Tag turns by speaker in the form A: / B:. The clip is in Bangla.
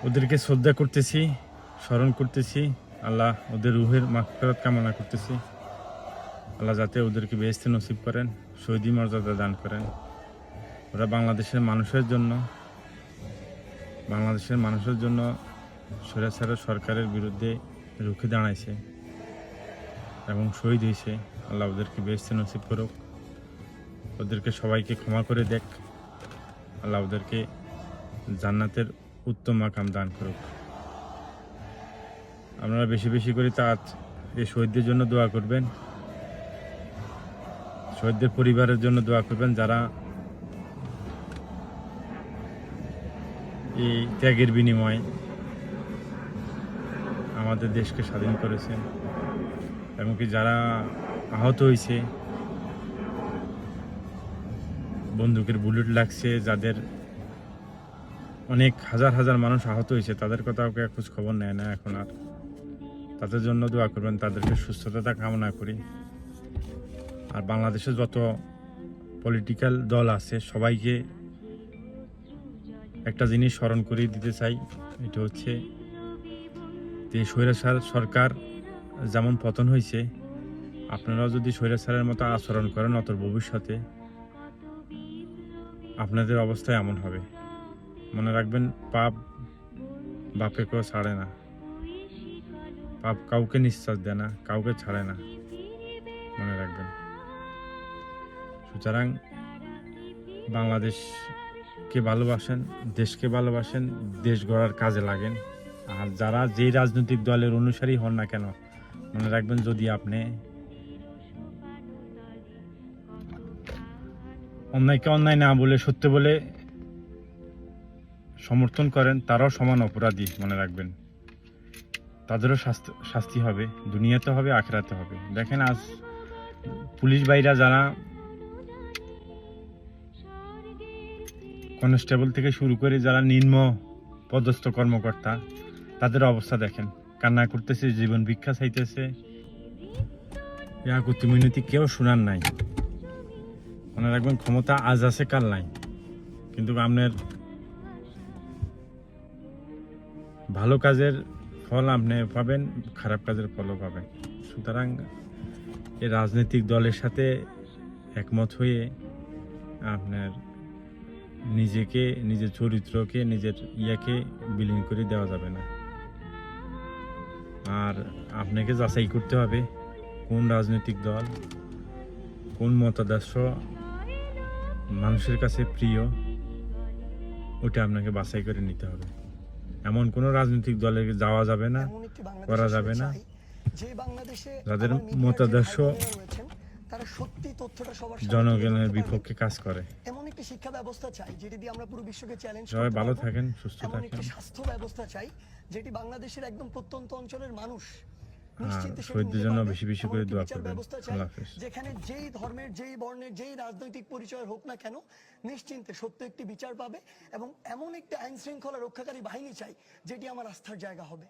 A: ওদেরকে শ্রদ্ধা করতেছি, স্মরণ করতেছি। আল্লাহ ওদের রুহের মাগফিরাত কামনা করতেছি। আল্লাহ যাতে ওদেরকে বেহেশতে নসিব করেন, শহীদি মর্যাদা দান করেন। ওরা বাংলাদেশের মানুষের জন্য স্বৈরাচার সরকারের বিরুদ্ধে রুখে দাঁড়াইছে এবং শহীদ হয়েছে। আল্লাহ ওদেরকে বেহেশতে নসিব করুক, ওদেরকে সবাইকে ক্ষমা করে দেখ। আল্লাহ ওদেরকে জান্নাতের উত্তম মাকাম দান করুক। আপনারা বেশি বেশি করে এই শহীদদের জন্য দোয়া করবেন, শহীদদের পরিবারের জন্য দোয়া করবেন, যারা এই ত্যাগের বিনিময়ে আমাদের দেশকে স্বাধীন করেছেন, এমনকি যারা আহত হয়েছে, বন্দুকের বুলেট লাগছে, যাদের অনেক হাজার হাজার মানুষ আহত হয়েছে, তাদের কথাও খোঁজ খবর নেয় না এখন আর। তাদের জন্য দোয়া করবেন, তাদেরকে সুস্থতা কামনা করি। আর বাংলাদেশে যত পলিটিক্যাল দল আছে সবাইকে একটা জিনিস স্মরণ করিয়ে দিতে চাই, এটা হচ্ছে যে স্বৈরাচার সরকার যেমন পতন হয়েছে, আপনারাও যদি স্বৈরাচারের মতো আচরণ করেন অতর ভবিষ্যতে আপনাদের অবস্থা এমন হবে। মনে রাখবেন, পাপ বাপে কেউ ছাড়ে না, পাপ কাউকে নিঃশ্বাস দেয় না, কাউকে ছাড়ে না, মনে রাখবেন। সুতরাং বাংলাদেশকে ভালোবাসেন, দেশকে ভালোবাসেন, দেশ গড়ার কাজে লাগেন। আর যারা যেই রাজনৈতিক দলের অনুসারী হন না কেন, মনে রাখবেন, যদি আপনি অন্যায়কে অন্যায় না বলে সত্য বলে সমর্থন করেন, তারাও সমান অপরাধী। মনে রাখবেন, তাদেরও শাস্তি হবে, দুনিয়াতে হবে, আখিরাতে হবে। দেখেন, আজ পুলিশ ভাইরা যারা কনস্টেবল থেকে শুরু করে যারা নিম্ন পদস্থ কর্মকর্তা, তাদের অবস্থা দেখেন, কান্না করতেছে, জীবন ভিক্ষা চাইতেছে, কুতি মিনতি কেউ শোনার নাই। মনে রাখবেন, ক্ষমতা আজ আছে, কাল নাই, কিন্তু আপনার ভালো কাজের ফল আপনি পাবেন, খারাপ কাজের ফলও পাবেন। সুতরাং এই রাজনৈতিক দলের সাথে একমত হয়ে আপনার নিজেকে, নিজের চরিত্রকে, নিজের ইয়াকে বিলীন করে দেওয়া যাবে না। আর আপনাকে যাচাই করতে হবে কোন রাজনৈতিক দল, কোন মতাদর্শ মানুষের কাছে প্রিয়, ওটা আপনাকে বাছাই করে নিতে হবে। এমন কোনো রাজনৈতিক দলে যাওয়া যাবে না, করা যাবে না যাদের মতাদর্শ
B: তারা সত্যি তথ্যটা সবার
A: জনগণের বিপক্ষে কাজ করে।
B: এমন একটি শিক্ষা ব্যবস্থা চাই যেটি দিয়ে আমরা পুরো বিশ্বকে চ্যালেঞ্জ করতে
A: সবাই ভালো
B: পারবো।
A: থাকেন, সুস্থ
B: এমন
A: থাকেন।
B: একটি স্বাস্থ্য ব্যবস্থা চাই যেটি বাংলাদেশের একদম প্রত্যন্ত অঞ্চলের মানুষ
A: আর শহীদদের জন্য বেশি বেশি করে দোয়া করবেন। আল্লাহ হাফেজ।
B: যেখানে যেই ধর্মের, যেই বর্ণের, যেই রাজনৈতিক পরিচয় হোক না কেন, নিশ্চিন্তে সত্য একটি বিচার পাবে এবং এমন একটি আইন শৃঙ্খলা রক্ষাকারী বাহিনী চাই যেটি আমার আস্থার জায়গা হবে।